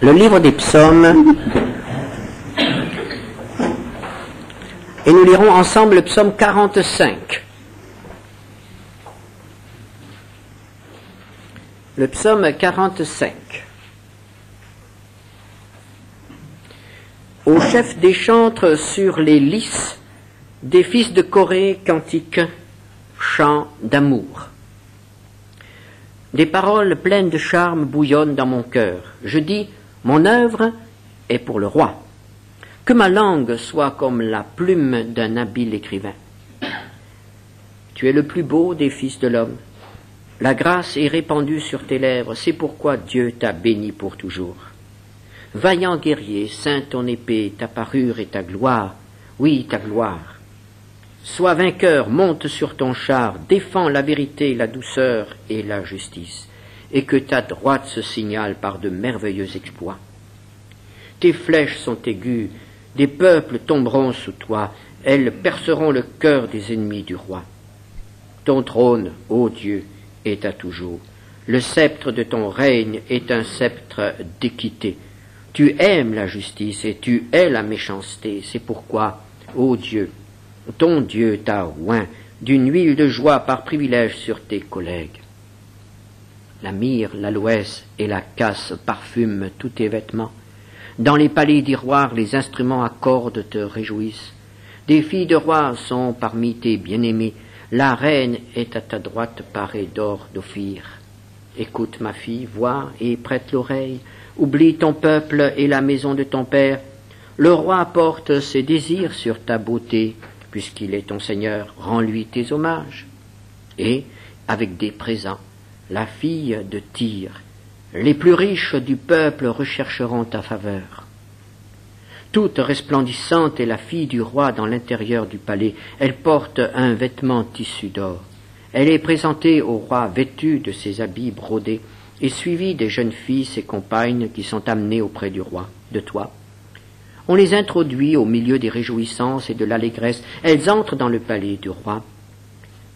le livre des psaumes, et nous lirons ensemble le psaume 45. Le psaume 45. Au chef des chantres sur les lys des fils de Corée, cantiques, chants d'amour. Des paroles pleines de charme bouillonnent dans mon cœur. Je dis, mon œuvre est pour le roi. Que ma langue soit comme la plume d'un habile écrivain. Tu es le plus beau des fils de l'homme. La grâce est répandue sur tes lèvres, c'est pourquoi Dieu t'a béni pour toujours. Vaillant guerrier, ceins ton épée, ta parure et ta gloire, oui, ta gloire. Sois vainqueur, monte sur ton char, défends la vérité, la douceur et la justice, et que ta droite se signale par de merveilleux exploits. Tes flèches sont aiguës, des peuples tomberont sous toi, elles perceront le cœur des ennemis du roi. Ton trône, ô Dieu, est à toujours. Le sceptre de ton règne est un sceptre d'équité. Tu aimes la justice et tu hais la méchanceté. C'est pourquoi, ô Dieu, ton Dieu t'a oint d'une huile de joie par privilège sur tes collègues. La myrrhe, l'aloès et la casse parfument tous tes vêtements. Dans les palais d'ivoire, les instruments à cordes te réjouissent. Des filles de rois sont parmi tes bien-aimés. La reine est à ta droite parée d'or d'Ophir. Écoute, ma fille, vois et prête l'oreille. Oublie ton peuple et la maison de ton père. Le roi porte ses désirs sur ta beauté, puisqu'il est ton Seigneur. Rends-lui tes hommages. Et, avec des présents, la fille de Tyr, les plus riches du peuple rechercheront ta faveur. Toute resplendissante est la fille du roi dans l'intérieur du palais. Elle porte un vêtement tissu d'or. Elle est présentée au roi vêtue de ses habits brodés et suivie des jeunes filles, ses compagnes, qui sont amenées auprès du roi, de toi. On les introduit au milieu des réjouissances et de l'allégresse. Elles entrent dans le palais du roi.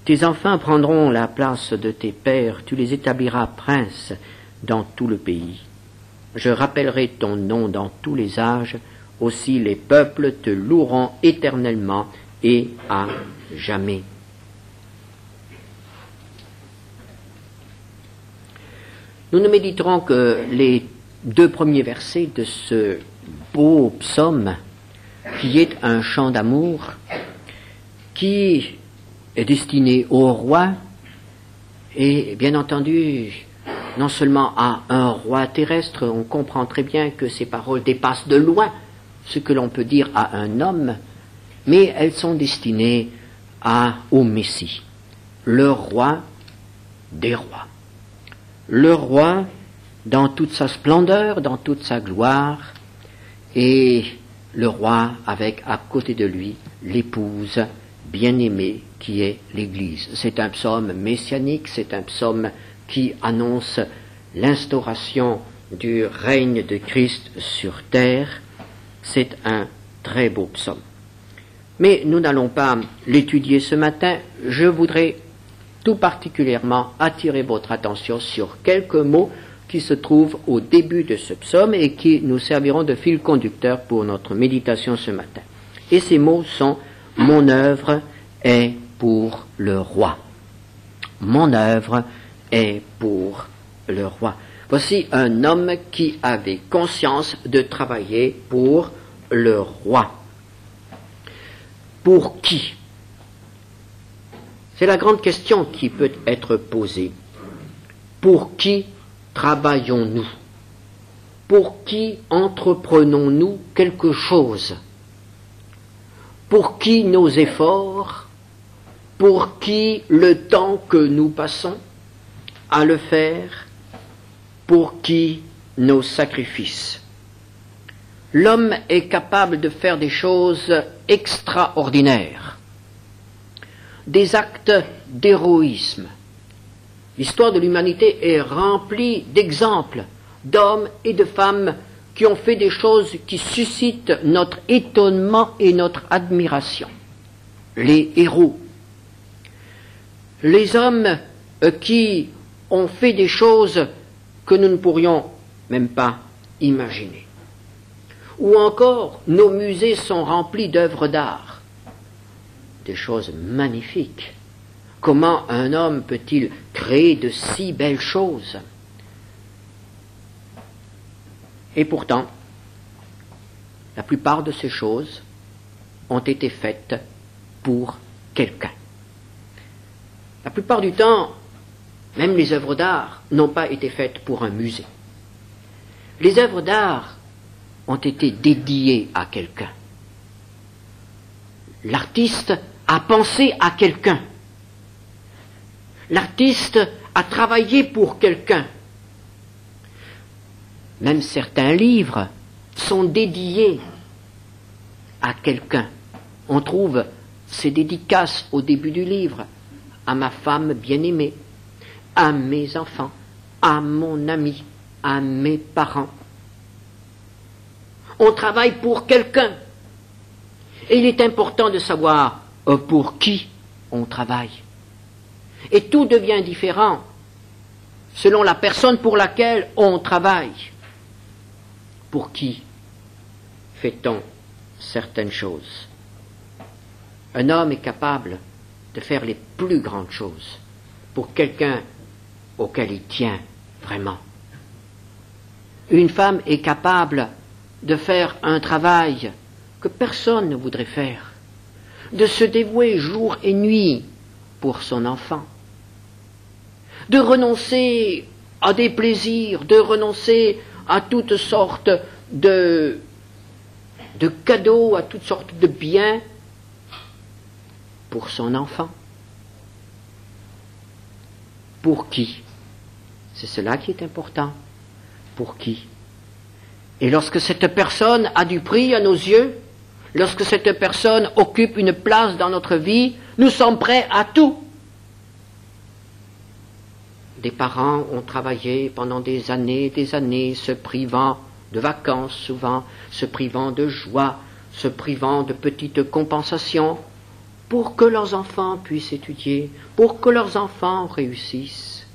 Tes enfants prendront la place de tes pères. Tu les établiras princes dans tout le pays. Je rappellerai ton nom dans tous les âges. Aussi les peuples te loueront éternellement et à jamais. Nous ne méditerons que les 2 premiers versets de ce beau psaume qui est un chant d'amour qui est destiné au roi et bien entendu non seulement à un roi terrestre. On comprend très bien que ces paroles dépassent de loin ce que l'on peut dire à un homme, mais elles sont destinées au Messie, le roi des rois. Le roi dans toute sa splendeur, dans toute sa gloire, et le roi avec à côté de lui l'épouse bien-aimée qui est l'Église. C'est un psaume messianique, c'est un psaume qui annonce l'instauration du règne de Christ sur terre. C'est un très beau psaume. Mais nous n'allons pas l'étudier ce matin. Je voudrais tout particulièrement attirer votre attention sur quelques mots qui se trouvent au début de ce psaume et qui nous serviront de fil conducteur pour notre méditation ce matin. Et ces mots sont « Mon œuvre est pour le roi ». Mon œuvre est pour le roi. Voici un homme qui avait conscience de travailler pour le roi. Pour qui? C'est la grande question qui peut être posée. Pour qui travaillons-nous? Pour qui entreprenons-nous quelque chose? Pour qui nos efforts? Pour qui le temps que nous passons à le faire? Pour qui nos sacrifices? L'homme est capable de faire des choses extraordinaires, des actes d'héroïsme. L'histoire de l'humanité est remplie d'exemples d'hommes et de femmes qui ont fait des choses qui suscitent notre étonnement et notre admiration. Les héros. Les hommes qui ont fait des choses que nous ne pourrions même pas imaginer. Ou encore, nos musées sont remplis d'œuvres d'art, des choses magnifiques. Comment un homme peut-il créer de si belles choses? Et pourtant, la plupart de ces choses ont été faites pour quelqu'un. La plupart du temps, même les œuvres d'art n'ont pas été faites pour un musée. Les œuvres d'art ont été dédiées à quelqu'un. L'artiste a pensé à quelqu'un. L'artiste a travaillé pour quelqu'un. Même certains livres sont dédiés à quelqu'un. On trouve ces dédicaces au début du livre, à ma femme bien-aimée, à mes enfants, à mon ami, à mes parents. On travaille pour quelqu'un. Et il est important de savoir pour qui on travaille. Et tout devient différent selon la personne pour laquelle on travaille. Pour qui fait-on certaines choses? Un homme est capable de faire les plus grandes choses pour quelqu'un auquel il tient vraiment. Une femme est capable de faire un travail que personne ne voudrait faire, de se dévouer jour et nuit pour son enfant, de renoncer à des plaisirs, de renoncer à toutes sortes de cadeaux, à toutes sortes de biens pour son enfant. Pour qui? C'est cela qui est important. Pour qui? Et lorsque cette personne a du prix à nos yeux, lorsque cette personne occupe une place dans notre vie, nous sommes prêts à tout. Des parents ont travaillé pendant des années, se privant de vacances souvent, se privant de joie, se privant de petites compensations, pour que leurs enfants puissent étudier, pour que leurs enfants réussissent.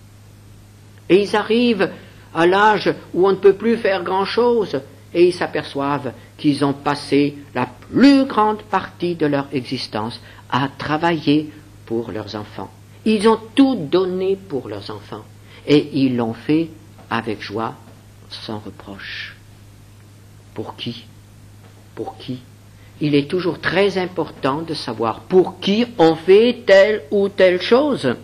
Et ils arrivent à l'âge où on ne peut plus faire grand-chose, et ils s'aperçoivent qu'ils ont passé la plus grande partie de leur existence à travailler pour leurs enfants. Ils ont tout donné pour leurs enfants, et ils l'ont fait avec joie, sans reproche. Pour qui? Pour qui? Il est toujours très important de savoir pour qui on fait telle ou telle chose.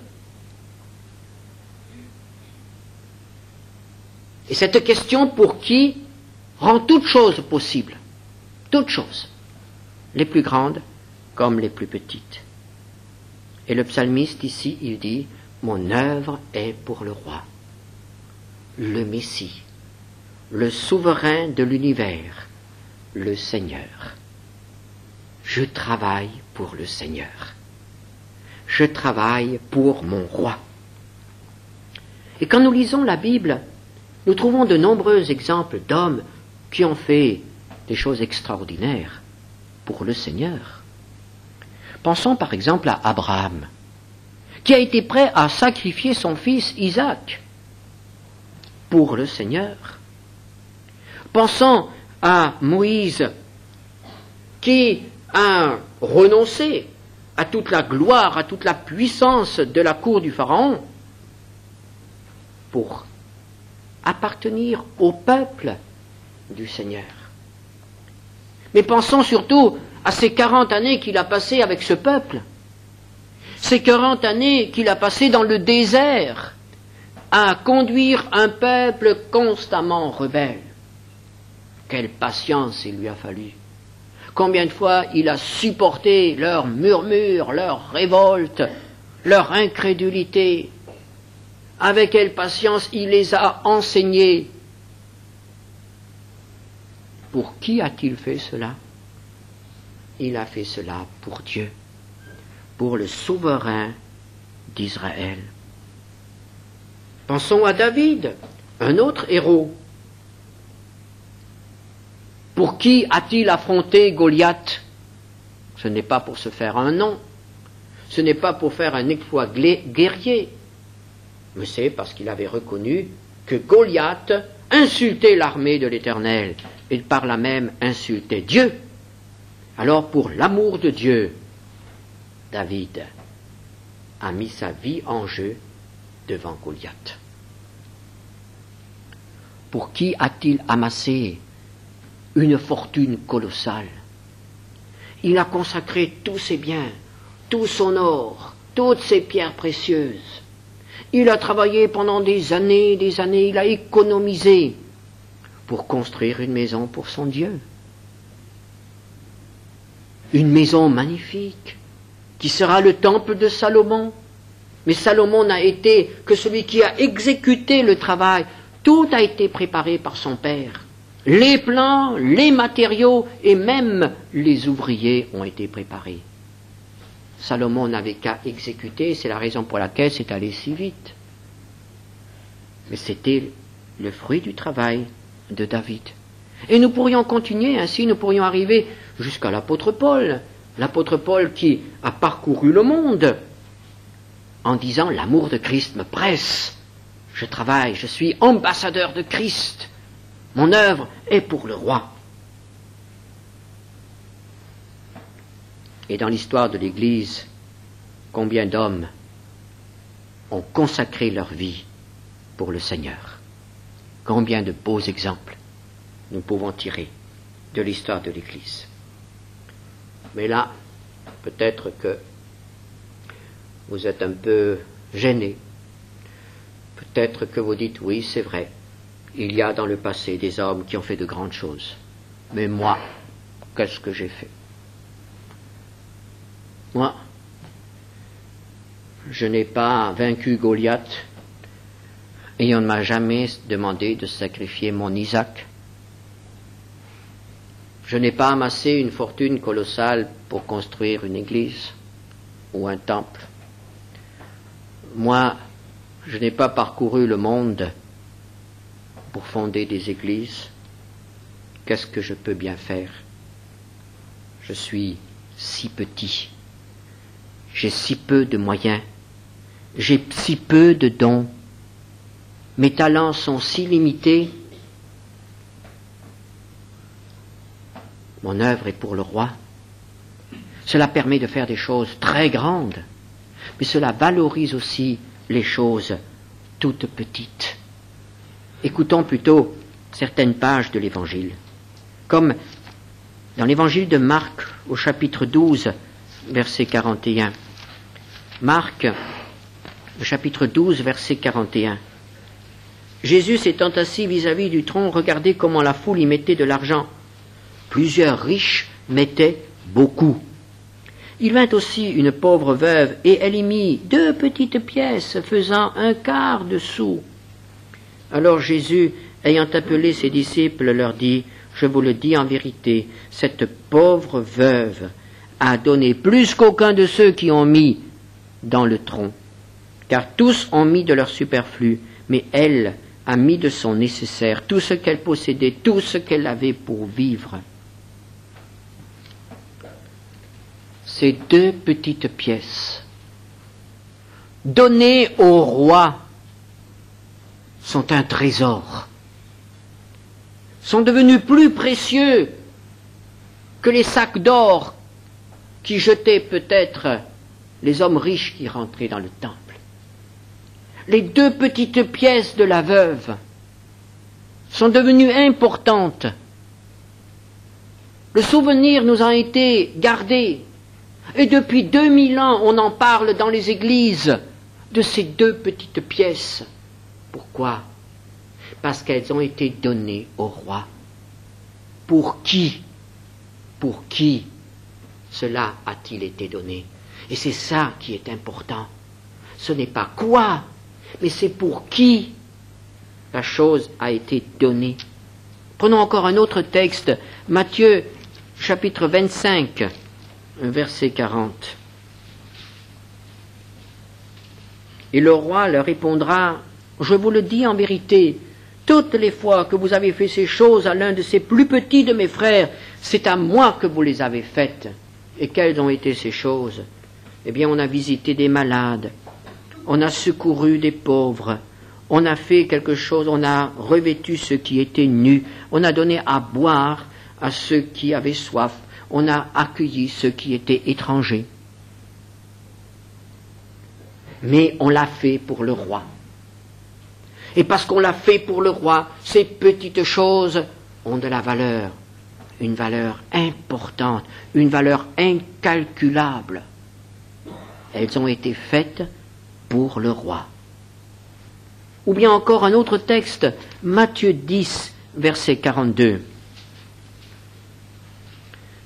Et cette question pour qui rend toutes choses possibles. Toutes choses. Les plus grandes comme les plus petites. Et le psalmiste ici, il dit, mon œuvre est pour le roi, le Messie, le souverain de l'univers, le Seigneur. Je travaille pour le Seigneur. Je travaille pour mon roi. Et quand nous lisons la Bible, nous trouvons de nombreux exemples d'hommes qui ont fait des choses extraordinaires pour le Seigneur. Pensons par exemple à Abraham, qui a été prêt à sacrifier son fils Isaac pour le Seigneur. Pensons à Moïse, qui a renoncé à toute la gloire, à toute la puissance de la cour du Pharaon pour appartenir au peuple du Seigneur. Mais pensons surtout à ces 40 années qu'il a passées avec ce peuple, ces 40 années qu'il a passées dans le désert à conduire un peuple constamment rebelle. Quelle patience il lui a fallu. Combien de fois il a supporté leurs murmures, leurs révoltes, leur incrédulité. Avec quelle patience il les a enseignés. Pour qui a-t-il fait cela? Il a fait cela pour Dieu, pour le souverain d'Israël. Pensons à David, un autre héros. Pour qui a-t-il affronté Goliath? Ce n'est pas pour se faire un nom, ce n'est pas pour faire un exploit guerrier, mais c'est parce qu'il avait reconnu que Goliath insulter l'armée de l'Éternel et par là même insulter Dieu. Alors pour l'amour de Dieu, David a mis sa vie en jeu devant Goliath. Pour qui a-t-il amassé une fortune colossale? Il a consacré tous ses biens, tout son or, toutes ses pierres précieuses. Il a travaillé pendant des années, il a économisé pour construire une maison pour son Dieu. Une maison magnifique, qui sera le temple de Salomon. Mais Salomon n'a été que celui qui a exécuté le travail. Tout a été préparé par son père. Les plans, les matériaux et même les ouvriers ont été préparés. Salomon n'avait qu'à exécuter, c'est la raison pour laquelle c'est allé si vite. Mais c'était le fruit du travail de David. Et nous pourrions continuer ainsi, nous pourrions arriver jusqu'à l'apôtre Paul. L'apôtre Paul qui a parcouru le monde en disant « L'amour de Christ me presse, je travaille, je suis ambassadeur de Christ, mon œuvre est pour le roi. » Et dans l'histoire de l'Église, combien d'hommes ont consacré leur vie pour le Seigneur? Combien de beaux exemples nous pouvons tirer de l'histoire de l'Église. Mais là, peut-être que vous êtes un peu gêné. Peut-être que vous dites, oui, c'est vrai, il y a dans le passé des hommes qui ont fait de grandes choses. Mais moi, qu'est-ce que j'ai fait? Moi, je n'ai pas vaincu Goliath et on ne m'a jamais demandé de sacrifier mon Isaac. Je n'ai pas amassé une fortune colossale pour construire une église ou un temple. Moi, je n'ai pas parcouru le monde pour fonder des églises. Qu'est-ce que je peux bien faire? Je suis si petit. J'ai si peu de moyens. J'ai si peu de dons. Mes talents sont si limités. Mon œuvre est pour le roi. Cela permet de faire des choses très grandes, mais cela valorise aussi les choses toutes petites. Écoutons plutôt certaines pages de l'Évangile, comme dans l'Évangile de Marc au chapitre 12, verset 41. Marc, le chapitre 12, verset 41. Jésus s'étant assis vis-à-vis du trône, regardez comment la foule y mettait de l'argent. Plusieurs riches mettaient beaucoup. Il vint aussi une pauvre veuve, et elle y mit 2 petites pièces, faisant 1/4 de sou. Alors Jésus, ayant appelé ses disciples, leur dit, « Je vous le dis en vérité, cette pauvre veuve a donné plus qu'aucun de ceux qui ont mis dans le tronc, car tous ont mis de leur superflu, mais elle a mis de son nécessaire, tout ce qu'elle possédait, tout ce qu'elle avait pour vivre. » Ces 2 petites pièces, données au roi, sont un trésor, sont devenus plus précieux que les sacs d'or qui jetaient peut-être les hommes riches qui rentraient dans le temple. Les 2 petites pièces de la veuve sont devenues importantes. Le souvenir nous a été gardé. Et depuis 2000 ans, on en parle dans les églises de ces 2 petites pièces. Pourquoi? Parce qu'elles ont été données au roi. Pour qui? Pour qui cela a-t-il été donné? Et c'est ça qui est important. Ce n'est pas quoi, mais c'est pour qui la chose a été donnée. Prenons encore un autre texte, Matthieu chapitre 25. Verset 40. Et le roi leur répondra, « Je vous le dis en vérité, toutes les fois que vous avez fait ces choses à l'un de ces plus petits de mes frères, c'est à moi que vous les avez faites. » Et quelles ont été ces choses? Eh bien, on a visité des malades, on a secouru des pauvres, On a fait quelque chose, on a revêtu ceux qui étaient nus, on a donné à boire à ceux qui avaient soif, on a accueilli ceux qui étaient étrangers. Mais on l'a fait pour le roi. Et parce qu'on l'a fait pour le roi, ces petites choses ont de la valeur, une valeur importante, une valeur incalculable. Elles ont été faites pour le roi. Ou bien encore un autre texte, Matthieu 10, verset 42.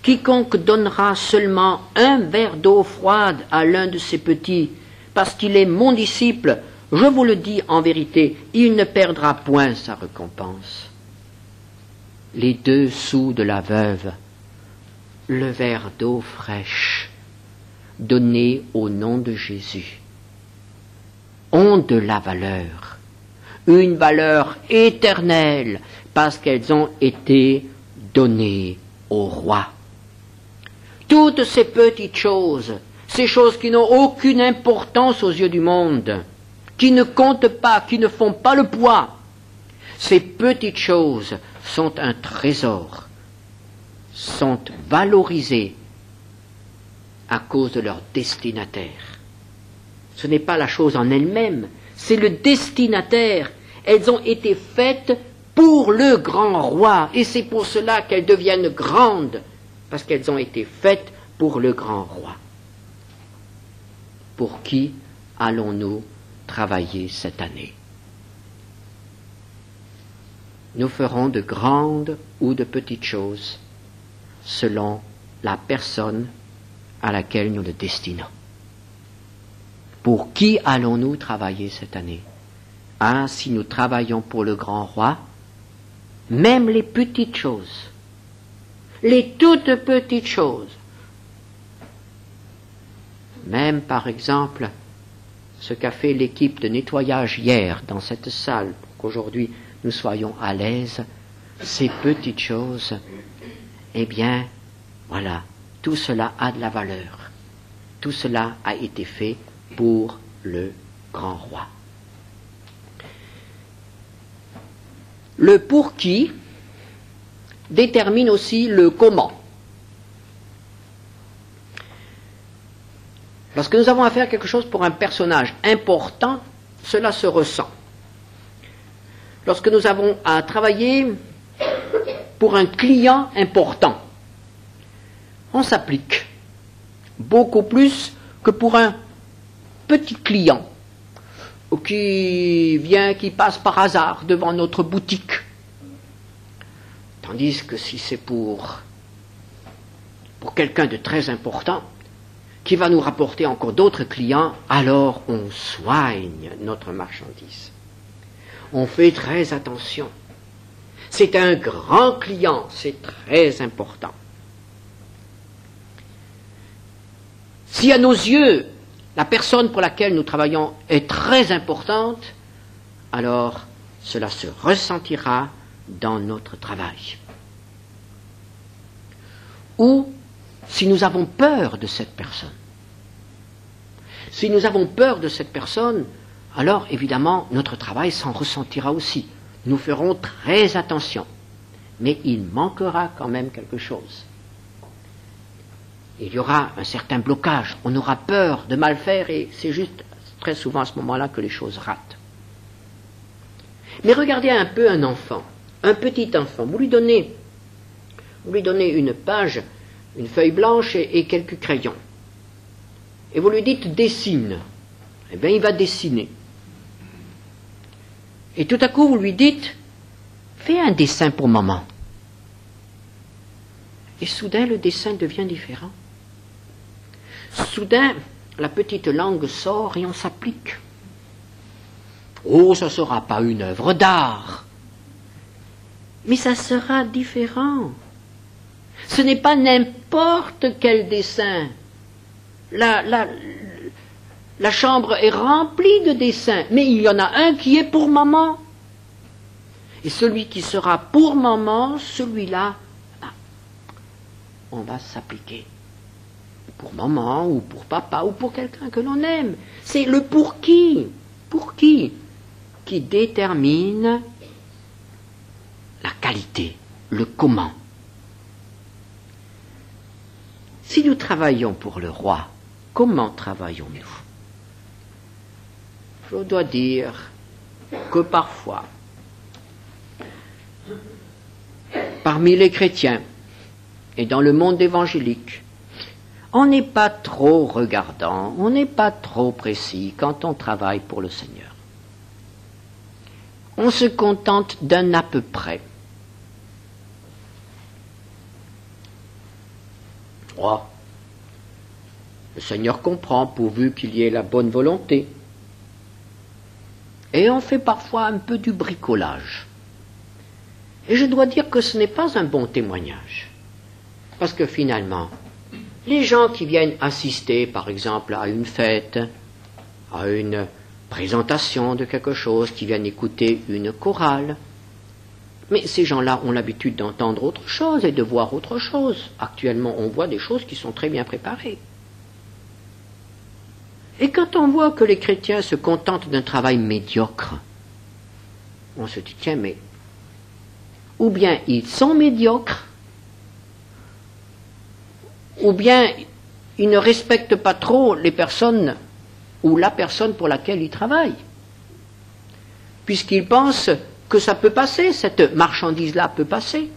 Quiconque donnera seulement un verre d'eau froide à l'un de ces petits, parce qu'il est mon disciple, je vous le dis en vérité, il ne perdra point sa récompense. Les 2 sous de la veuve, le verre d'eau fraîche, donné au nom de Jésus, ont de la valeur, une valeur éternelle, parce qu'elles ont été données au roi. Toutes ces petites choses, ces choses qui n'ont aucune importance aux yeux du monde, qui ne comptent pas, qui ne font pas le poids, ces petites choses sont un trésor, sont valorisées à cause de leur destinataire. Ce n'est pas la chose en elle-même, c'est le destinataire. Elles ont été faites pour le grand roi, et c'est pour cela qu'elles deviennent grandes, parce qu'elles ont été faites pour le grand roi. Pour qui allons-nous travailler cette année? Nous ferons de grandes ou de petites choses, selon la personne à laquelle nous le destinons. Pour qui allons-nous travailler cette année? Si nous travaillons pour le grand roi, même les petites choses, les toutes petites choses, même par exemple ce qu'a fait l'équipe de nettoyage hier dans cette salle, pour qu'aujourd'hui nous soyons à l'aise, ces petites choses, eh bien, voilà, tout cela a de la valeur. Tout cela a été fait pour le grand roi. Le pour qui détermine aussi le comment. Lorsque nous avons à faire quelque chose pour un personnage important, cela se ressent. Lorsque nous avons à travailler pour un client important, on s'applique beaucoup plus que pour un petit client qui passe par hasard devant notre boutique. Tandis que si c'est pour quelqu'un de très important, qui va nous rapporter encore d'autres clients, alors on soigne notre marchandise. On fait très attention. C'est un grand client, c'est très important. Si à nos yeux, la personne pour laquelle nous travaillons est très importante, alors cela se ressentira dans notre travail. Ou si nous avons peur de cette personne. Si nous avons peur de cette personne, alors évidemment notre travail s'en ressentira aussi. Nous ferons très attention, mais il manquera quand même quelque chose. Il y aura un certain blocage, on aura peur de mal faire et c'est juste très souvent à ce moment-là que les choses ratent. Mais regardez un peu un enfant, un petit enfant, vous lui donnez une page, une feuille blanche et quelques crayons. Et vous lui dites dessine. Eh bien il va dessiner. Et tout à coup vous lui dites fais un dessin pour maman. Et soudain le dessin devient différent. Soudain, la petite langue sort et on s'applique. Oh, ça ne sera pas une œuvre d'art. Mais ça sera différent. Ce n'est pas n'importe quel dessin. La chambre est remplie de dessins, mais il y en a un qui est pour maman. Et celui qui sera pour maman, celui-là, on va s'appliquer. Pour maman, ou pour papa, ou pour quelqu'un que l'on aime. C'est le pour qui. Pour qui. qui détermine la qualité, le comment. Si nous travaillons pour le roi, comment travaillons-nous? Je dois dire que parfois, parmi les chrétiens et dans le monde évangélique, on n'est pas trop regardant, on n'est pas trop précis quand on travaille pour le Seigneur. On se contente d'un à peu près. Oh, le Seigneur comprend pourvu qu'il y ait la bonne volonté. Et on fait parfois un peu du bricolage. Et je dois dire que ce n'est pas un bon témoignage. Parce que finalement, les gens qui viennent assister, par exemple, à une fête, à une présentation de quelque chose, qui viennent écouter une chorale, mais ces gens-là ont l'habitude d'entendre autre chose et de voir autre chose. Actuellement, on voit des choses qui sont très bien préparées. Et quand on voit que les chrétiens se contentent d'un travail médiocre, on se dit, tiens, mais ou bien ils sont médiocres, ou bien ils ne respectent pas trop les personnes ou la personne pour laquelle ils travaillent, puisqu'ils pensent que ça peut passer, cette marchandise-là peut passer.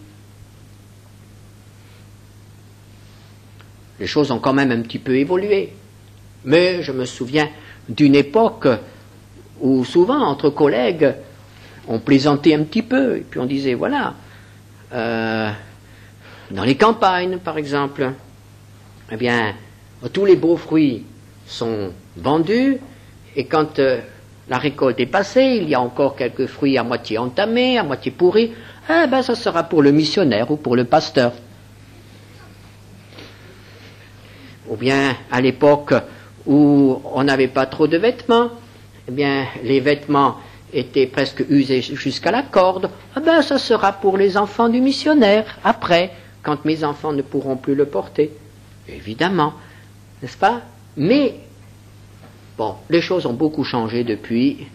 Les choses ont quand même un petit peu évolué. Mais je me souviens d'une époque où souvent, entre collègues, on plaisantait un petit peu, et puis on disait, voilà, dans les campagnes, par exemple, eh bien, tous les beaux fruits sont vendus, et quand la récolte est passée, il y a encore quelques fruits à moitié entamés, à moitié pourris, eh ben, ça sera pour le missionnaire ou pour le pasteur. Ou bien, à l'époque où on n'avait pas trop de vêtements, eh bien, les vêtements étaient presque usés jusqu'à la corde, eh ben, ça sera pour les enfants du missionnaire, après, quand mes enfants ne pourront plus le porter. Évidemment, n'est-ce pas? Mais, bon, les choses ont beaucoup changé depuis.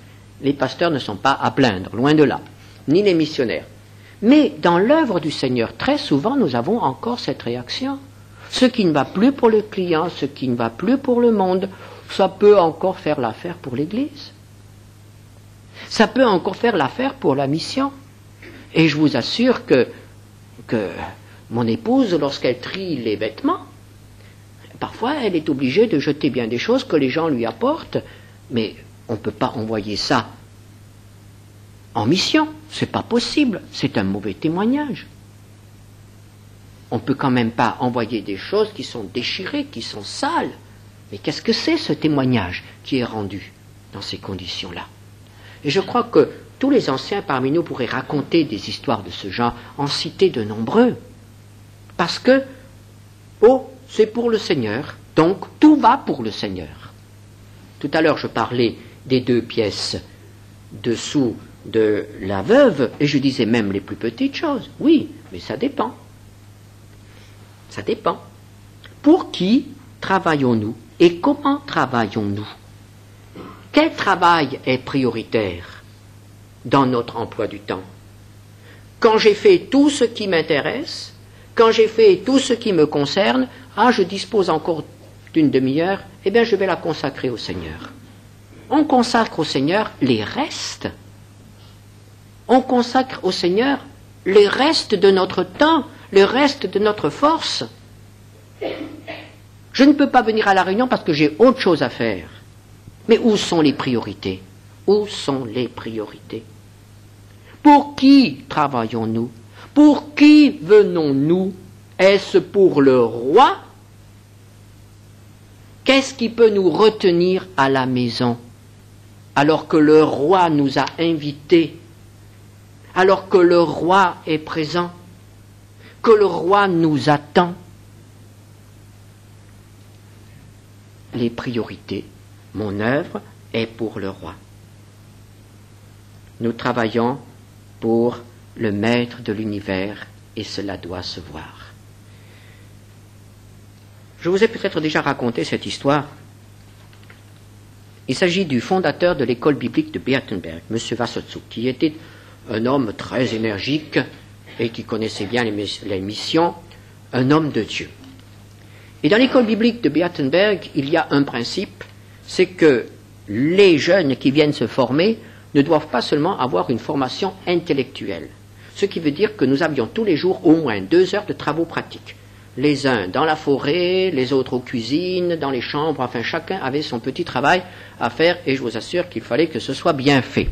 Les pasteurs ne sont pas à plaindre, loin de là, ni les missionnaires. Mais dans l'œuvre du Seigneur, très souvent, nous avons encore cette réaction. Ce qui ne va plus pour le client, ce qui ne va plus pour le monde, ça peut encore faire l'affaire pour l'Église. Ça peut encore faire l'affaire pour la mission. Et je vous assure que mon épouse, lorsqu'elle trie les vêtements, parfois elle est obligée de jeter bien des choses que les gens lui apportent, mais on ne peut pas envoyer ça en mission. C'est pas possible. C'est un mauvais témoignage. On ne peut quand même pas envoyer des choses qui sont déchirées, qui sont sales. Mais qu'est-ce que c'est ce témoignage qui est rendu dans ces conditions-là? Et je crois que tous les anciens parmi nous pourraient raconter des histoires de ce genre, en citer de nombreux. Parce que, c'est pour le Seigneur, donc tout va pour le Seigneur. Tout à l'heure, je parlais des 2 pièces dessous de la veuve, et je disais même les plus petites choses. Oui, mais ça dépend. Ça dépend. Pour qui travaillons-nous et comment travaillons-nous? Quel travail est prioritaire dans notre emploi du temps? Quand j'ai fait tout ce qui m'intéresse, quand j'ai fait tout ce qui me concerne, je dispose encore d'une demi-heure, eh bien je vais la consacrer au Seigneur. On consacre au Seigneur les restes. On consacre au Seigneur les restes de notre temps, le reste de notre force. Je ne peux pas venir à la réunion parce que j'ai autre chose à faire. Mais où sont les priorités? Où sont les priorités? Pour qui travaillons-nous? Pour qui venons-nous? Est-ce pour le roi? Qu'est-ce qui peut nous retenir à la maison alors que le roi nous a invités, alors que le roi est présent, que le roi nous attend? Les priorités. Mon œuvre est pour le roi. Nous travaillons pour le maître de l'univers et cela doit se voir. Je vous ai peut-être déjà raconté cette histoire. Il s'agit du fondateur de l'école biblique de Beatenberg, M. Wassotzug, qui était un homme très énergique et qui connaissait bien les missions, un homme de Dieu. Et dans l'école biblique de Beatenberg, il y a un principe, c'est que les jeunes qui viennent se former ne doivent pas seulement avoir une formation intellectuelle, ce qui veut dire que nous avions tous les jours au moins 2 heures de travaux pratiques. Les uns dans la forêt, les autres aux cuisines, dans les chambres, enfin chacun avait son petit travail à faire et je vous assure qu'il fallait que ce soit bien fait.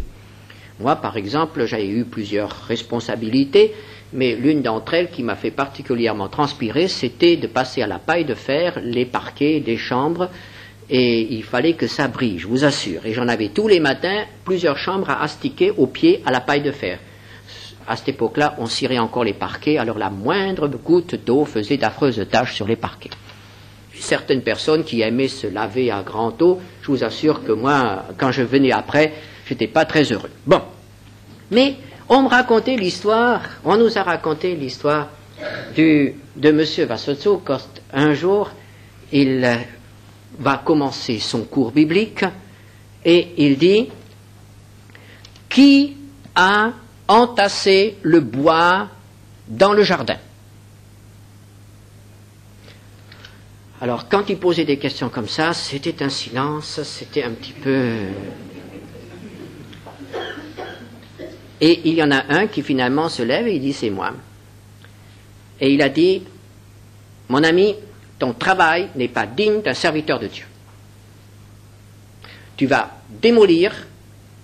Moi, par exemple, j'ai eu plusieurs responsabilités, mais l'une d'entre elles qui m'a fait particulièrement transpirer, c'était de passer à la paille de fer les parquets des chambres, et il fallait que ça brille, je vous assure. Et j'en avais tous les matins plusieurs chambres à astiquer au pied à la paille de fer. À cette époque-là, on cirait encore les parquets, alors la moindre goutte d'eau faisait d'affreuses taches sur les parquets. Certaines personnes qui aimaient se laver à grande eau, je vous assure que moi, quand je venais après, j'étais pas très heureux. Bon. Mais on nous a raconté l'histoire de M. Wassotzug quand un jour, il va commencer son cours biblique et il dit « Qui a entassé le bois dans le jardin ?» Alors, quand il posait des questions comme ça, c'était un silence, c'était un petit peu... Et il y en a un qui finalement se lève et il dit « C'est moi ». Et il a dit « Mon ami, ton travail n'est pas digne d'un serviteur de Dieu. Tu vas démolir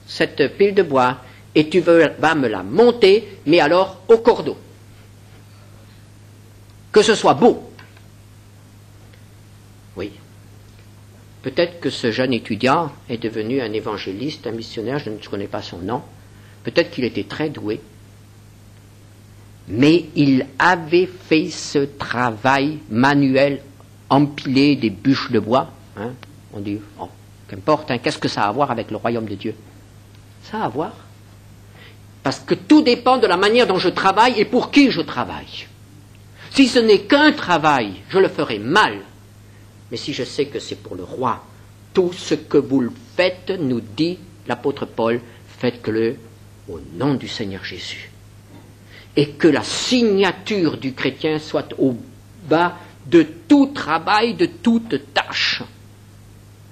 cette pile de bois et tu vas me la monter, mais alors au cordeau. Que ce soit beau. » Oui. Peut-être que ce jeune étudiant est devenu un évangéliste, un missionnaire, je ne connais pas son nom. Peut-être qu'il était très doué. Mais il avait fait ce travail manuel, empiler des bûches de bois. Hein. On dit, oh, qu'importe, hein, qu'est-ce que ça a à voir avec le royaume de Dieu? Ça a à voir. Parce que tout dépend de la manière dont je travaille et pour qui je travaille. Si ce n'est qu'un travail, je le ferai mal. Mais si je sais que c'est pour le roi, tout ce que vous le faites, nous dit l'apôtre Paul, faites-le au nom du Seigneur Jésus. Et que la signature du chrétien soit au bas de tout travail, de toute tâche.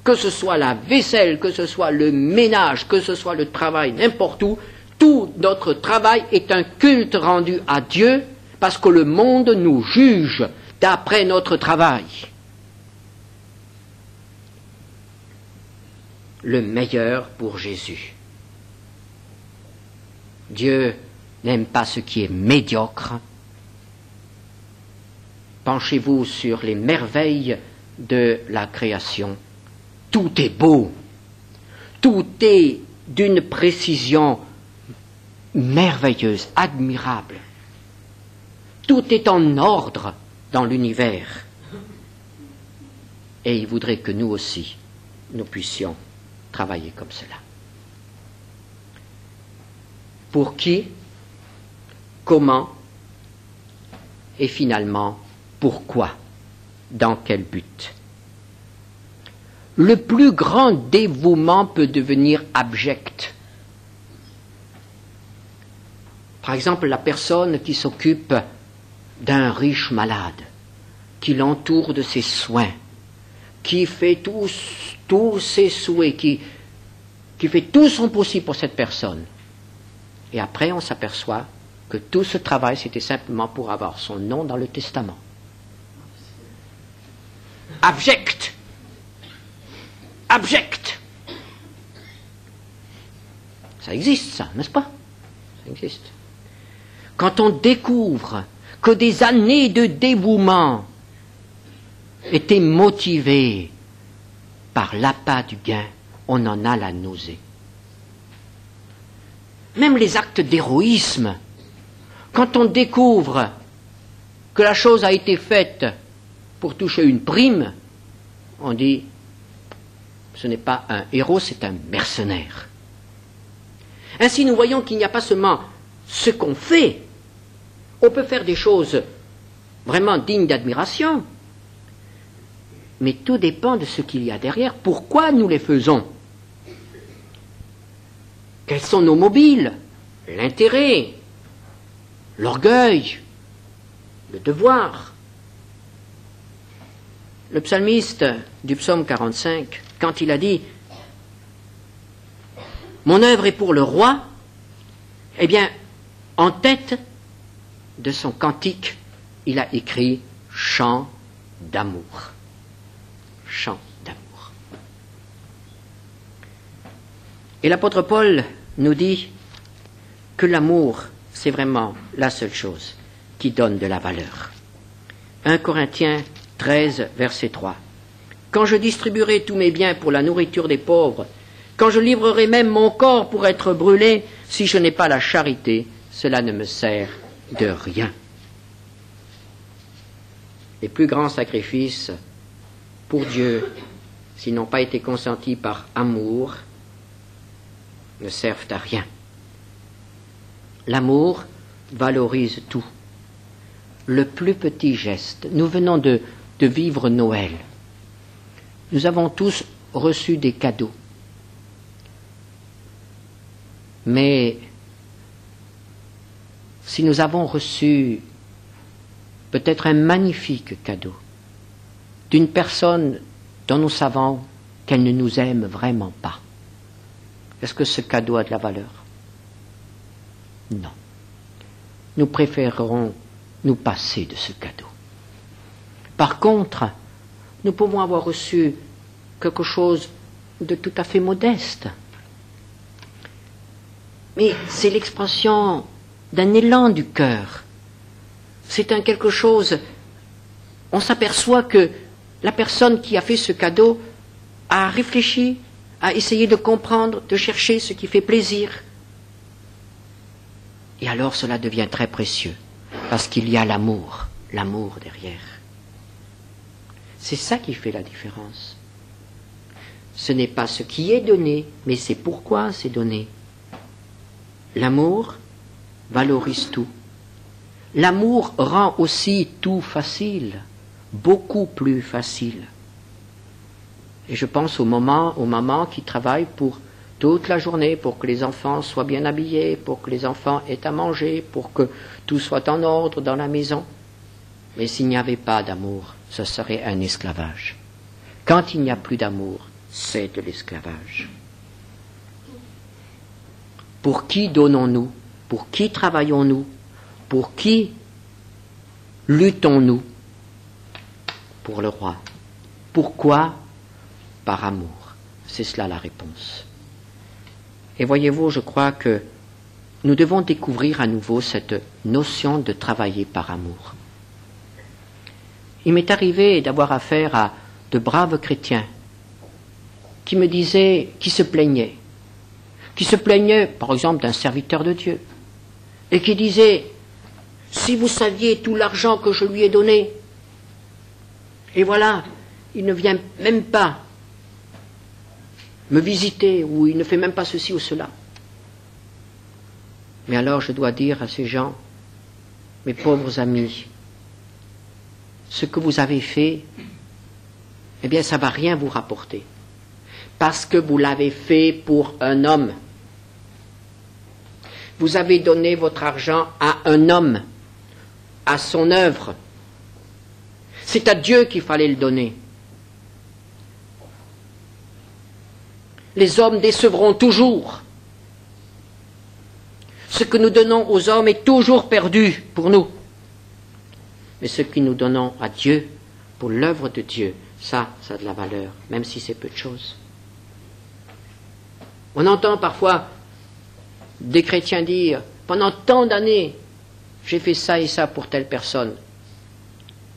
Que ce soit la vaisselle, que ce soit le ménage, que ce soit le travail n'importe où, tout notre travail est un culte rendu à Dieu parce que le monde nous juge d'après notre travail. Le meilleur pour Jésus. Dieu n'aime pas ce qui est médiocre. Penchez-vous sur les merveilles de la création. Tout est beau. Tout est d'une précision merveilleuse, admirable. Tout est en ordre dans l'univers. Et il voudrait que nous aussi, nous puissions travailler comme cela. Pour qui, comment et finalement pourquoi, dans quel but? Le plus grand dévouement peut devenir abject. Par exemple, la personne qui s'occupe d'un riche malade, qui l'entoure de ses soins, qui fait tous ses souhaits, qui fait tout son possible pour cette personne. Et après, on s'aperçoit que tout ce travail, c'était simplement pour avoir son nom dans le testament. Abject. Abject. Ça existe, ça, n'est-ce pas? Ça existe. Quand on découvre que des années de dévouement étaient motivées par l'appât du gain, on en a la nausée. Même les actes d'héroïsme, quand on découvre que la chose a été faite pour toucher une prime, on dit, ce n'est pas un héros, c'est un mercenaire. Ainsi, nous voyons qu'il n'y a pas seulement ce qu'on fait, on peut faire des choses vraiment dignes d'admiration, mais tout dépend de ce qu'il y a derrière. Pourquoi nous les faisons? Quels sont nos mobiles? L'intérêt, l'orgueil, le devoir. Le psalmiste du psaume 45, quand il a dit « Mon œuvre est pour le roi », eh bien, en tête de son cantique, il a écrit « Chant d'amour ». Chant d'amour. Et l'apôtre Paul nous dit que l'amour, c'est vraiment la seule chose qui donne de la valeur. 1 Corinthiens 13, verset 3. « Quand je distribuerai tous mes biens pour la nourriture des pauvres, quand je livrerai même mon corps pour être brûlé, si je n'ai pas la charité, cela ne me sert de rien. » Les plus grands sacrifices pour Dieu, s'ils n'ont pas été consentis par amour, ne servent à rien. L'amour valorise tout. Le plus petit geste. Nous venons de vivre Noël. Nous avons tous reçu des cadeaux. Mais si nous avons reçu peut-être un magnifique cadeau d'une personne dont nous savons qu'elle ne nous aime vraiment pas, est-ce que ce cadeau a de la valeur? Non. Nous préférerons nous passer de ce cadeau. Par contre, nous pouvons avoir reçu quelque chose de tout à fait modeste. Mais c'est l'expression d'un élan du cœur. C'est un quelque chose, on s'aperçoit que la personne qui a fait ce cadeau a réfléchi, a essayé de comprendre, de chercher ce qui fait plaisir. Et alors cela devient très précieux, parce qu'il y a l'amour derrière. C'est ça qui fait la différence. Ce n'est pas ce qui est donné, mais c'est pourquoi c'est donné. L'amour valorise tout. L'amour rend aussi tout facile, beaucoup plus facile. Et je pense aux mamans qui travaillent pour toute la journée, pour que les enfants soient bien habillés, pour que les enfants aient à manger, pour que tout soit en ordre dans la maison. Mais s'il n'y avait pas d'amour, ce serait un esclavage. Quand il n'y a plus d'amour, c'est de l'esclavage. Pour qui donnons-nous? Pour qui travaillons-nous? Pour qui luttons-nous? Pour le roi. Pourquoi? Par amour. C'est cela la réponse. Et voyez-vous, je crois que nous devons découvrir à nouveau cette notion de travailler par amour. Il m'est arrivé d'avoir affaire à de braves chrétiens qui me disaient, qui se plaignaient, par exemple, d'un serviteur de Dieu, et qui disaient, si vous saviez tout l'argent que je lui ai donné, et voilà, il ne vient même pas me visiter, ou il ne fait même pas ceci ou cela. Mais alors je dois dire à ces gens, mes pauvres amis, ce que vous avez fait, eh bien ça ne va rien vous rapporter. Parce que vous l'avez fait pour un homme. Vous avez donné votre argent à un homme, à son œuvre. C'est à Dieu qu'il fallait le donner. Les hommes décevront toujours. Ce que nous donnons aux hommes est toujours perdu pour nous. Mais ce que nous donnons à Dieu, pour l'œuvre de Dieu, ça a de la valeur, même si c'est peu de choses. On entend parfois des chrétiens dire, pendant tant d'années, j'ai fait ça et ça pour telle personne.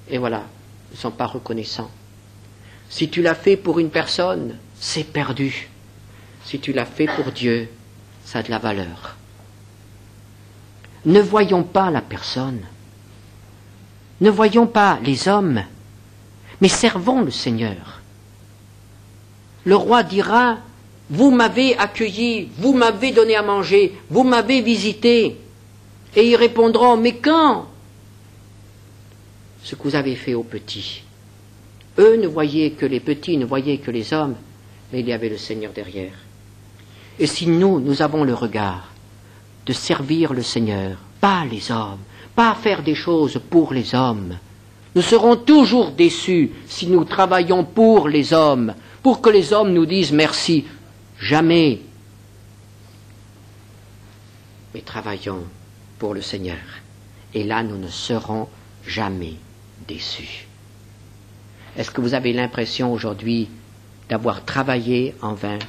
Et voilà, ils ne sont pas reconnaissants. Si tu l'as fait pour une personne, c'est perdu. Si tu l'as fait pour Dieu, ça a de la valeur. Ne voyons pas la personne. Ne voyons pas les hommes, mais servons le Seigneur. Le roi dira, vous m'avez accueilli, vous m'avez donné à manger, vous m'avez visité. Et ils répondront, mais quand? Ce que vous avez fait aux petits. Eux ne voyaient que les petits, ne voyaient que les hommes, mais il y avait le Seigneur derrière. Et si nous avons le regard de servir le Seigneur, pas les hommes, pas faire des choses pour les hommes, nous serons toujours déçus si nous travaillons pour les hommes, pour que les hommes nous disent merci. Jamais. Mais travaillons pour le Seigneur. Et là, nous ne serons jamais déçus. Est-ce que vous avez l'impression aujourd'hui d'avoir travaillé en vain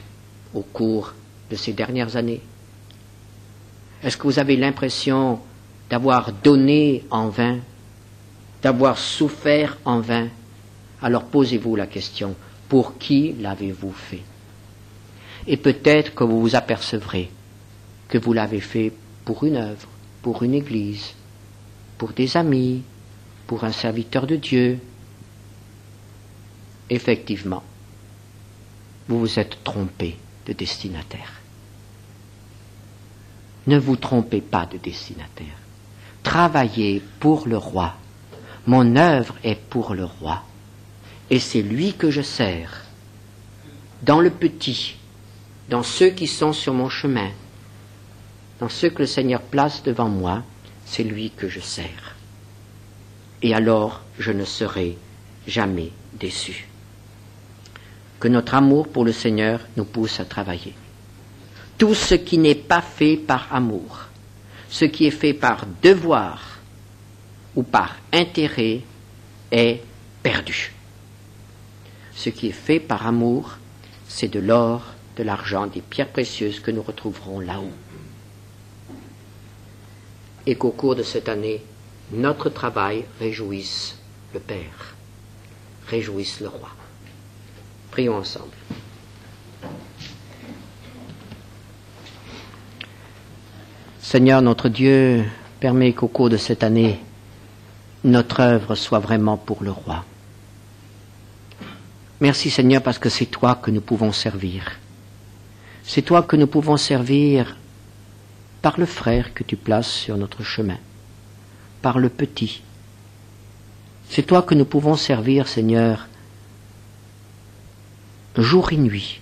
au cours de ces dernières années? Est-ce que vous avez l'impression d'avoir donné en vain, d'avoir souffert en vain? Alors posez-vous la question, pour qui l'avez-vous fait? Et peut-être que vous vous apercevrez que vous l'avez fait pour une œuvre, pour une église, pour des amis, pour un serviteur de Dieu. Effectivement, vous vous êtes trompé de destinataire. Ne vous trompez pas de destinataire. Travaillez pour le roi. Mon œuvre est pour le roi. Et c'est lui que je sers. Dans le petit, dans ceux qui sont sur mon chemin, dans ceux que le Seigneur place devant moi, c'est lui que je sers. Et alors, je ne serai jamais déçu. Que notre amour pour le Seigneur nous pousse à travailler. Tout ce qui n'est pas fait par amour, ce qui est fait par devoir ou par intérêt est perdu. Ce qui est fait par amour, c'est de l'or, de l'argent, des pierres précieuses que nous retrouverons là-haut. Et qu'au cours de cette année, notre travail réjouisse le Père, réjouisse le Roi. Prions ensemble. Seigneur notre Dieu, permets qu'au cours de cette année, notre œuvre soit vraiment pour le Roi. Merci Seigneur parce que c'est toi que nous pouvons servir. C'est toi que nous pouvons servir par le frère que tu places sur notre chemin, par le petit. C'est toi que nous pouvons servir, Seigneur, jour et nuit,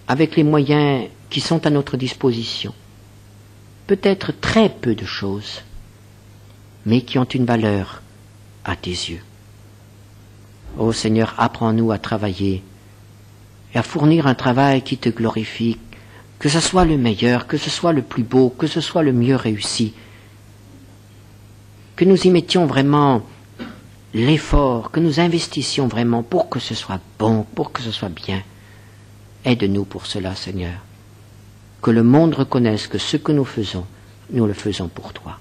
avec les moyens qui sont à notre disposition. Peut-être très peu de choses, mais qui ont une valeur à tes yeux. Ô Seigneur, apprends-nous à travailler et à fournir un travail qui te glorifie, que ce soit le meilleur, que ce soit le plus beau, que ce soit le mieux réussi, que nous y mettions vraiment l'effort, que nous investissions vraiment pour que ce soit bon, pour que ce soit bien. Aide-nous pour cela, Seigneur. Que le monde reconnaisse que ce que nous faisons, nous le faisons pour toi.